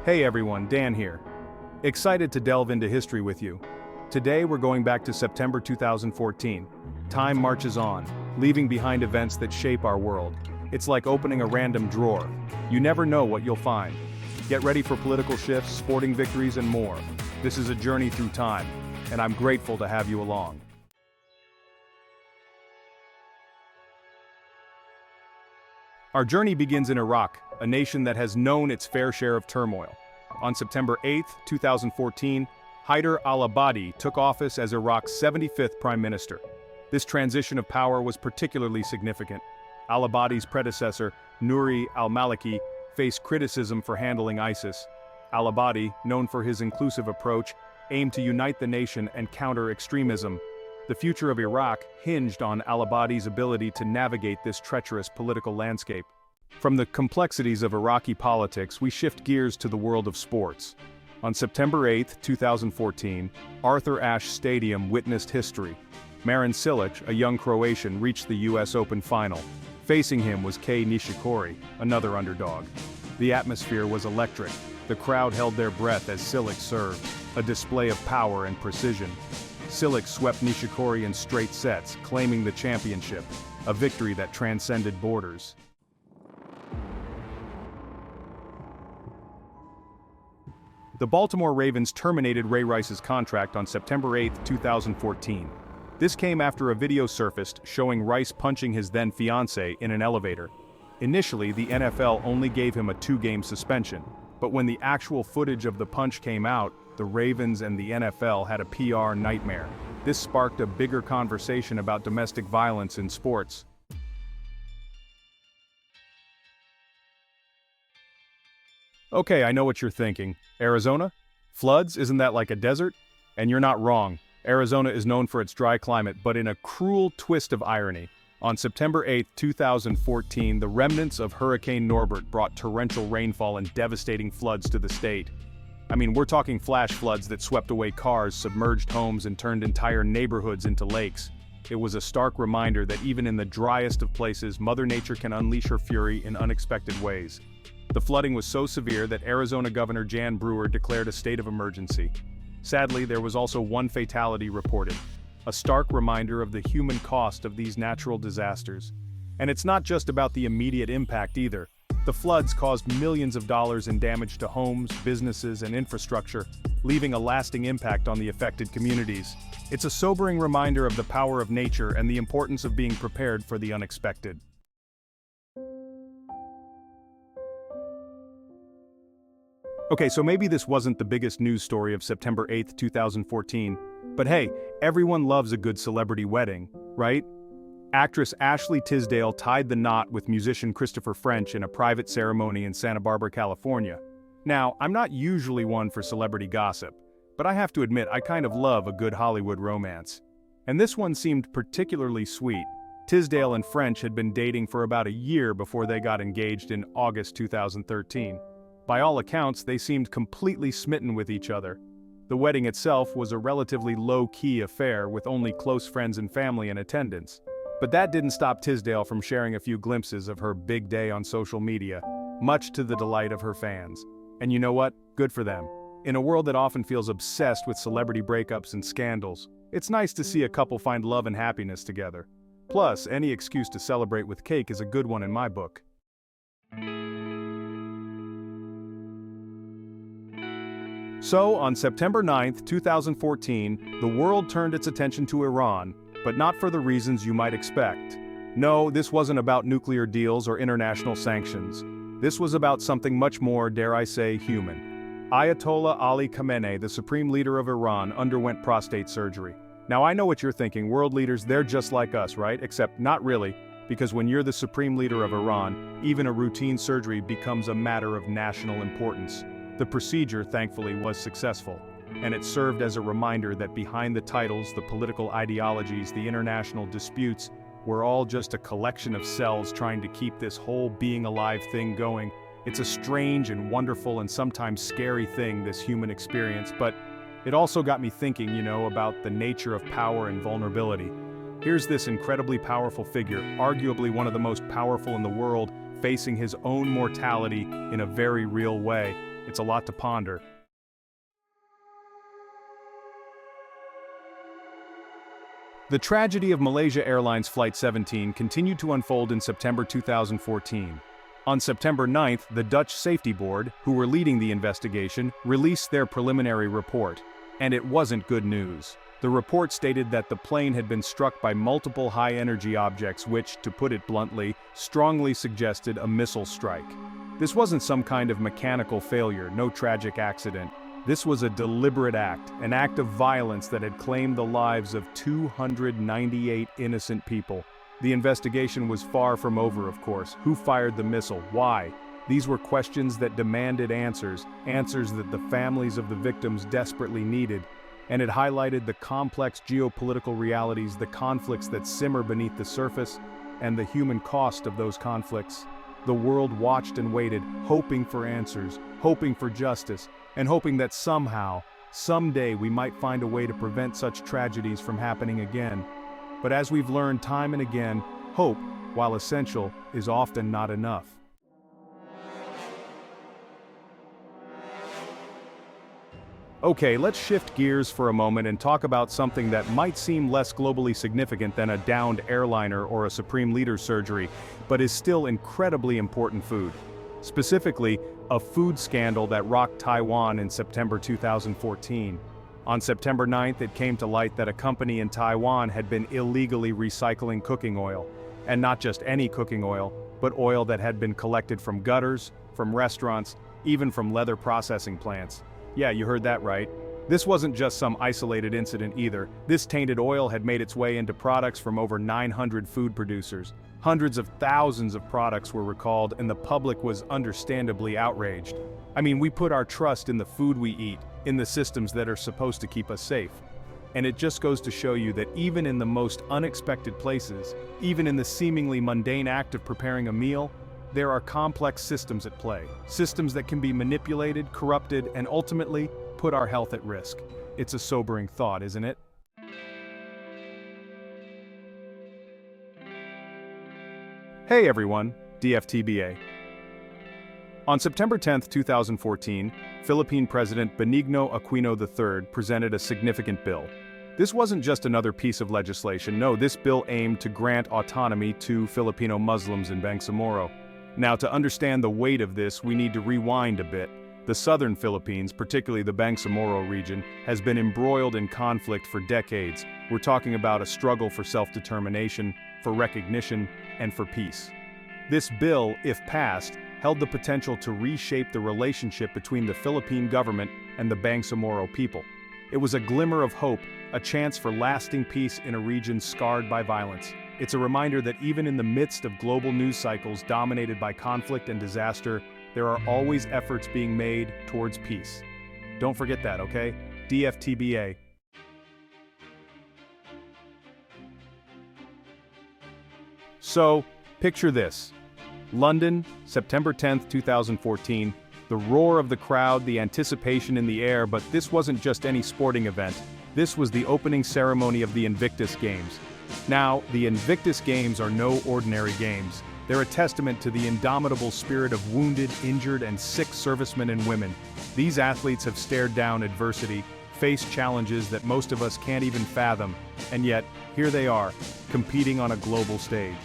Hey everyone, Dan here. Excited to delve into history with you. Today we're going back to September 2014. Time marches on, leaving behind events that shape our world. It's like opening a random drawer. You never know what you'll find. Get ready for political shifts, sporting victories, and more. This is a journey through time, and I'm grateful to have you along. Our journey begins in Iraq, a nation that has known its fair share of turmoil. On September 8, 2014, Haider al-Abadi took office as Iraq's 75th prime minister. This transition of power was particularly significant. Al-Abadi's predecessor, Nouri al-Maliki, faced criticism for handling ISIS. Al-Abadi, known for his inclusive approach, aimed to unite the nation and counter extremism. The future of Iraq hinged on al-Abadi's ability to navigate this treacherous political landscape. From the complexities of Iraqi politics, we shift gears to the world of sports. On September 8, 2014, Arthur Ashe Stadium witnessed history. Marin Čilić, a young Croatian, reached the US Open final. Facing him was Kei Nishikori, another underdog. The atmosphere was electric. The crowd held their breath as Čilić served, a display of power and precision. Čilić swept Nishikori in straight sets, claiming the championship, a victory that transcended borders. The Baltimore Ravens terminated Ray Rice's contract on September 8, 2014. This came after a video surfaced showing Rice punching his then-fiancée in an elevator. Initially, the NFL only gave him a 2-game suspension, but when the actual footage of the punch came out, the Ravens and the NFL had a PR nightmare. This sparked a bigger conversation about domestic violence in sports. Okay, I know what you're thinking. Arizona? Floods? Isn't that like a desert? And you're not wrong. Arizona is known for its dry climate, but in a cruel twist of irony. On September 8, 2014, the remnants of Hurricane Norbert brought torrential rainfall and devastating floods to the state. I mean, we're talking flash floods that swept away cars, submerged homes, and turned entire neighborhoods into lakes. It was a stark reminder that even in the driest of places, Mother Nature can unleash her fury in unexpected ways. The flooding was so severe that Arizona Governor Jan Brewer declared a state of emergency. Sadly, there was also one fatality reported, a stark reminder of the human cost of these natural disasters. And it's not just about the immediate impact either. The floods caused millions of dollars in damage to homes, businesses, and infrastructure, leaving a lasting impact on the affected communities. It's a sobering reminder of the power of nature and the importance of being prepared for the unexpected. Okay, so maybe this wasn't the biggest news story of September 8, 2014, but hey, everyone loves a good celebrity wedding, right? Actress Ashley Tisdale tied the knot with musician Christopher French in a private ceremony in Santa Barbara, California. Now, I'm not usually one for celebrity gossip, but I have to admit I kind of love a good Hollywood romance. And this one seemed particularly sweet. Tisdale and French had been dating for about a year before they got engaged in August 2013. By all accounts, they seemed completely smitten with each other. The wedding itself was a relatively low-key affair with only close friends and family in attendance. But that didn't stop Tisdale from sharing a few glimpses of her big day on social media, much to the delight of her fans. And you know what? Good for them. In a world that often feels obsessed with celebrity breakups and scandals, it's nice to see a couple find love and happiness together. Plus, any excuse to celebrate with cake is a good one in my book. So, on September 9, 2014, the world turned its attention to Iran, but not for the reasons you might expect. No, this wasn't about nuclear deals or international sanctions. This was about something much more, dare I say, human. Ayatollah Ali Khamenei, the supreme leader of Iran, underwent prostate surgery. Now I know what you're thinking, world leaders, they're just like us, right? Except not really, because when you're the supreme leader of Iran, even a routine surgery becomes a matter of national importance. The procedure, thankfully, was successful, and it served as a reminder that behind the titles, the political ideologies, the international disputes, we're all just a collection of cells trying to keep this whole being alive thing going. It's a strange and wonderful and sometimes scary thing, this human experience, but it also got me thinking, about the nature of power and vulnerability. Here's this incredibly powerful figure, arguably one of the most powerful in the world, facing his own mortality in a very real way. It's a lot to ponder. The tragedy of Malaysia Airlines Flight 17 continued to unfold in September 2014. On September 9th, the Dutch Safety Board, who were leading the investigation, released their preliminary report. And it wasn't good news. The report stated that the plane had been struck by multiple high-energy objects which, to put it bluntly, strongly suggested a missile strike. This wasn't some kind of mechanical failure, no tragic accident. This was a deliberate act, an act of violence that had claimed the lives of 298 innocent people. The investigation was far from over, of course. Who fired the missile? Why? These were questions that demanded answers that the families of the victims desperately needed. And it highlighted the complex geopolitical realities, the conflicts that simmer beneath the surface, and the human cost of those conflicts. The world watched and waited, hoping for answers, hoping for justice, and hoping that somehow, someday we might find a way to prevent such tragedies from happening again. But as we've learned time and again, hope, while essential, is often not enough. Okay, let's shift gears for a moment and talk about something that might seem less globally significant than a downed airliner or a supreme leader's surgery, but is still incredibly important food. Specifically, a food scandal that rocked Taiwan in September 2014. On September 9th, it came to light that a company in Taiwan had been illegally recycling cooking oil. And not just any cooking oil, but oil that had been collected from gutters, from restaurants, even from leather processing plants. Yeah, you heard that right. This wasn't just some isolated incident either. This tainted oil had made its way into products from over 900 food producers. Hundreds of thousands of products were recalled, and the public was understandably outraged. I mean, we put our trust in the food we eat, in the systems that are supposed to keep us safe. And it just goes to show you that even in the most unexpected places, even in the seemingly mundane act of preparing a meal, there are complex systems at play. Systems that can be manipulated, corrupted, and ultimately put our health at risk. It's a sobering thought, isn't it? Hey everyone, DFTBA. On September 10, 2014, Philippine President Benigno Aquino III presented a significant bill. This wasn't just another piece of legislation. No, this bill aimed to grant autonomy to Filipino Muslims in Bangsamoro. Now, to understand the weight of this, we need to rewind a bit. The southern Philippines, particularly the Bangsamoro region, has been embroiled in conflict for decades. We're talking about a struggle for self-determination, for recognition, and for peace. This bill, if passed, held the potential to reshape the relationship between the Philippine government and the Bangsamoro people. It was a glimmer of hope, a chance for lasting peace in a region scarred by violence. It's a reminder that even in the midst of global news cycles dominated by conflict and disaster, there are always efforts being made towards peace. Don't forget that, okay? DFTBA. So, picture this. London, September 10, 2014, the roar of the crowd, the anticipation in the air, but this wasn't just any sporting event. This was the opening ceremony of the Invictus Games. Now, the Invictus Games are no ordinary games. They're a testament to the indomitable spirit of wounded, injured, and sick servicemen and women. These athletes have stared down adversity, faced challenges that most of us can't even fathom, and yet, here they are, competing on a global stage.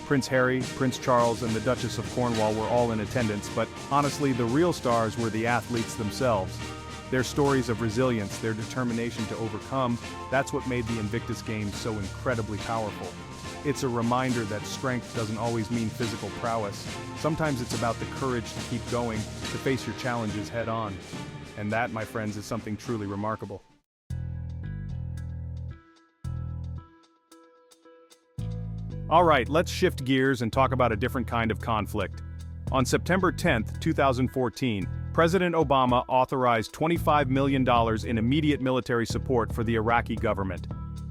Prince Harry, Prince Charles, and the Duchess of Cornwall were all in attendance, but honestly, the real stars were the athletes themselves. Their stories of resilience, their determination to overcome, that's what made the Invictus Games so incredibly powerful. It's a reminder that strength doesn't always mean physical prowess. Sometimes it's about the courage to keep going, to face your challenges head on. And that, my friends, is something truly remarkable. All right, let's shift gears and talk about a different kind of conflict. On September 10, 2014, President Obama authorized $25 million in immediate military support for the Iraqi government.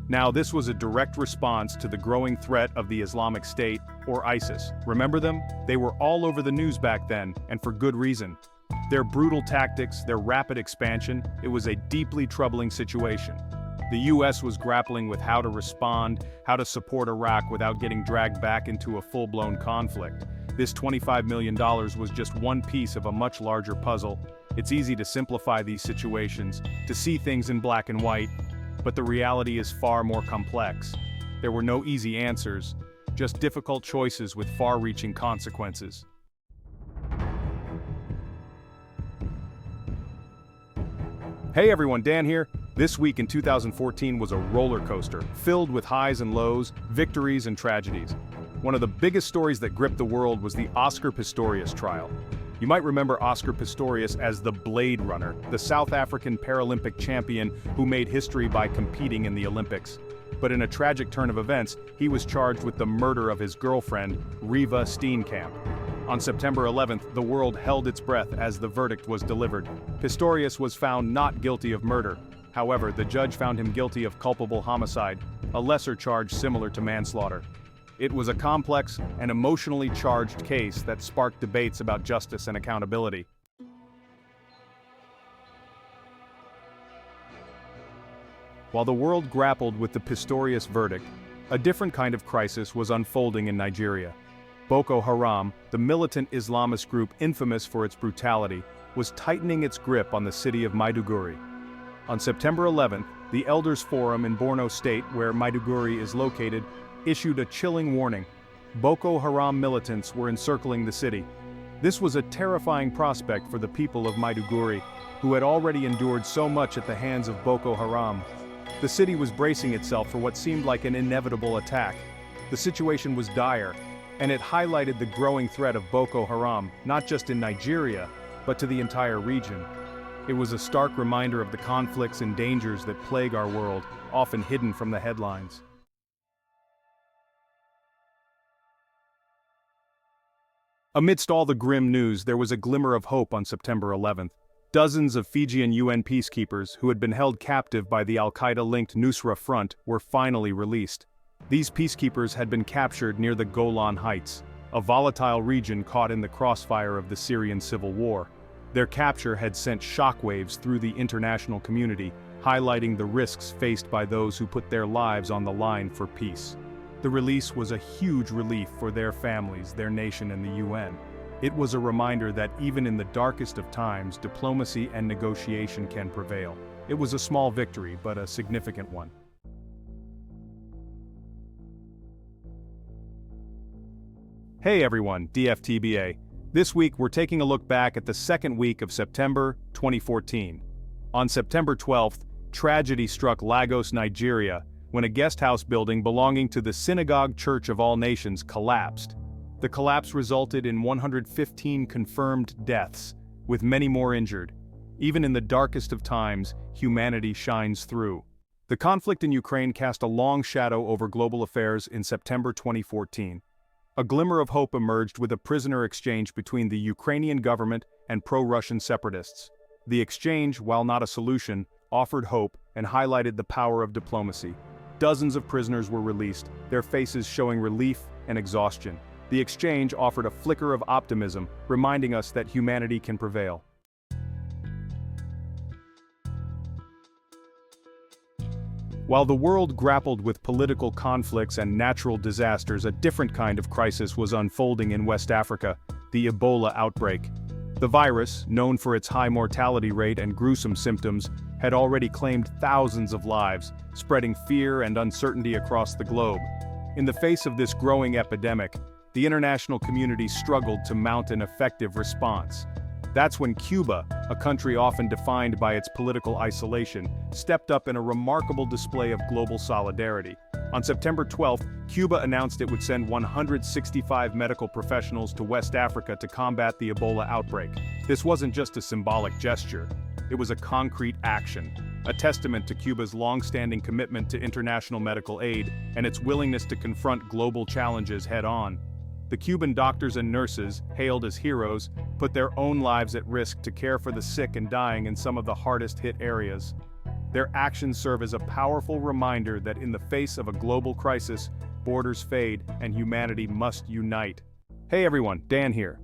Now, this was a direct response to the growing threat of the Islamic State, or ISIS. Remember them? They were all over the news back then, and for good reason. Their brutal tactics, their rapid expansion, it was a deeply troubling situation. The US was grappling with how to respond, how to support Iraq without getting dragged back into a full-blown conflict. This $25 million was just one piece of a much larger puzzle. It's easy to simplify these situations, to see things in black and white, but the reality is far more complex. There were no easy answers, just difficult choices with far-reaching consequences. Hey everyone, Dan here. This week in 2014 was a roller coaster, filled with highs and lows, victories and tragedies. One of the biggest stories that gripped the world was the Oscar Pistorius trial. You might remember Oscar Pistorius as the Blade Runner, the South African Paralympic champion who made history by competing in the Olympics. But in a tragic turn of events, he was charged with the murder of his girlfriend, Reeva Steenkamp. On September 11th, the world held its breath as the verdict was delivered. Pistorius was found not guilty of murder. However, the judge found him guilty of culpable homicide, a lesser charge similar to manslaughter. It was a complex and emotionally charged case that sparked debates about justice and accountability. While the world grappled with the Pistorius verdict, a different kind of crisis was unfolding in Nigeria. Boko Haram, the militant Islamist group infamous for its brutality, was tightening its grip on the city of Maiduguri. On September 11th, the Elders Forum in Borno State, where Maiduguri is located, issued a chilling warning. Boko Haram militants were encircling the city. This was a terrifying prospect for the people of Maiduguri, who had already endured so much at the hands of Boko Haram. The city was bracing itself for what seemed like an inevitable attack. The situation was dire, and it highlighted the growing threat of Boko Haram, not just in Nigeria, but to the entire region. It was a stark reminder of the conflicts and dangers that plague our world, often hidden from the headlines. Amidst all the grim news, there was a glimmer of hope on September 11th. Dozens of Fijian UN peacekeepers who had been held captive by the al-Qaeda-linked Nusra Front were finally released. These peacekeepers had been captured near the Golan Heights, a volatile region caught in the crossfire of the Syrian civil war. Their capture had sent shockwaves through the international community, highlighting the risks faced by those who put their lives on the line for peace. The release was a huge relief for their families, their nation, and the UN. It was a reminder that even in the darkest of times, diplomacy and negotiation can prevail. It was a small victory, but a significant one. Hey everyone, DFTBA. This week we're taking a look back at the second week of September 2014. On September 12th, tragedy struck Lagos, Nigeria, when a guest house building belonging to the Synagogue Church of All Nations collapsed. The collapse resulted in 115 confirmed deaths, with many more injured. Even in the darkest of times, humanity shines through. The conflict in Ukraine cast a long shadow over global affairs in September 2014. A glimmer of hope emerged with a prisoner exchange between the Ukrainian government and pro-Russian separatists. The exchange, while not a solution, offered hope and highlighted the power of diplomacy. Dozens of prisoners were released, their faces showing relief and exhaustion. The exchange offered a flicker of optimism, reminding us that humanity can prevail. While the world grappled with political conflicts and natural disasters, a different kind of crisis was unfolding in West Africa, the Ebola outbreak. The virus, known for its high mortality rate and gruesome symptoms, had already claimed thousands of lives, spreading fear and uncertainty across the globe. In the face of this growing epidemic, the international community struggled to mount an effective response. That's when Cuba, a country often defined by its political isolation, stepped up in a remarkable display of global solidarity. On September 12th, Cuba announced it would send 165 medical professionals to West Africa to combat the Ebola outbreak. This wasn't just a symbolic gesture, it was a concrete action, a testament to Cuba's long-standing commitment to international medical aid and its willingness to confront global challenges head-on. The Cuban doctors and nurses, hailed as heroes, put their own lives at risk to care for the sick and dying in some of the hardest-hit areas. Their actions serve as a powerful reminder that in the face of a global crisis, borders fade and humanity must unite. Hey everyone, Dan here.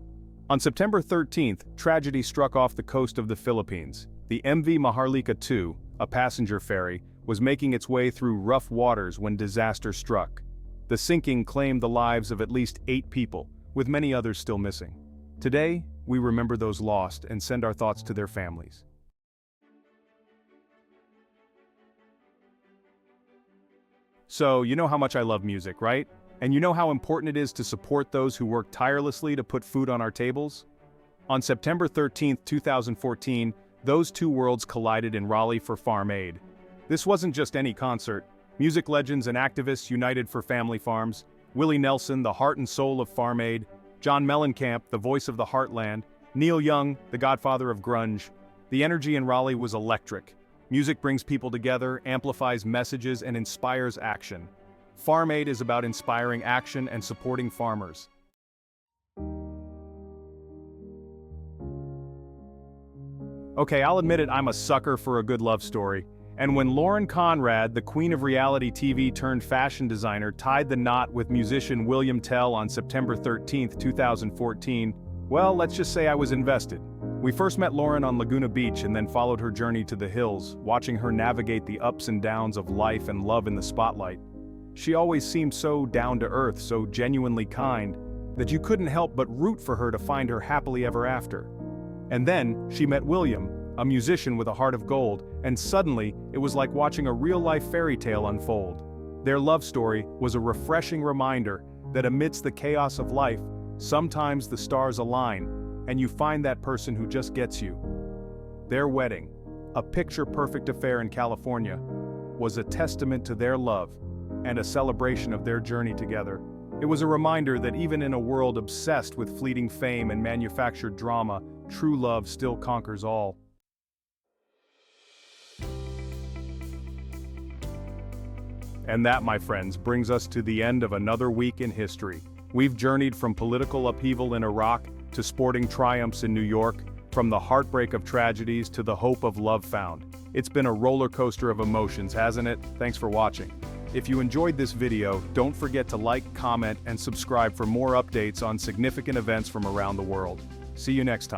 On September 13th, tragedy struck off the coast of the Philippines. The MV Maharlika II, a passenger ferry, was making its way through rough waters when disaster struck. The sinking claimed the lives of at least 8 people, with many others still missing. Today, we remember those lost and send our thoughts to their families. So, you know how much I love music, right? And you know how important it is to support those who work tirelessly to put food on our tables? On September 13, 2014, those two worlds collided in Raleigh for Farm Aid. This wasn't just any concert. Music legends and activists united for family farms. Willie Nelson, the heart and soul of Farm Aid. John Mellencamp, the voice of the heartland. Neil Young, the godfather of grunge. The energy in Raleigh was electric. Music brings people together, amplifies messages, and inspires action. Farm Aid is about inspiring action and supporting farmers. Okay, I'll admit it, I'm a sucker for a good love story. And when Lauren Conrad, the queen of reality TV turned fashion designer, tied the knot with musician William Tell on September 13, 2014, well, let's just say I was invested. We first met Lauren on Laguna Beach and then followed her journey to the hills, watching her navigate the ups and downs of life and love in the spotlight. She always seemed so down to earth, so genuinely kind, that you couldn't help but root for her to find her happily ever after. And then, she met William, a musician with a heart of gold, and suddenly, it was like watching a real-life fairy tale unfold. Their love story was a refreshing reminder that amidst the chaos of life, sometimes the stars align, and you find that person who just gets you. Their wedding, a picture-perfect affair in California, was a testament to their love and a celebration of their journey together. It was a reminder that even in a world obsessed with fleeting fame and manufactured drama, true love still conquers all. And that, my friends, brings us to the end of another week in history. We've journeyed from political upheaval in Iraq to sporting triumphs in New York, from the heartbreak of tragedies to the hope of love found. It's been a roller coaster of emotions, hasn't it? Thanks for watching. If you enjoyed this video, don't forget to like, comment, and subscribe for more updates on significant events from around the world. See you next time.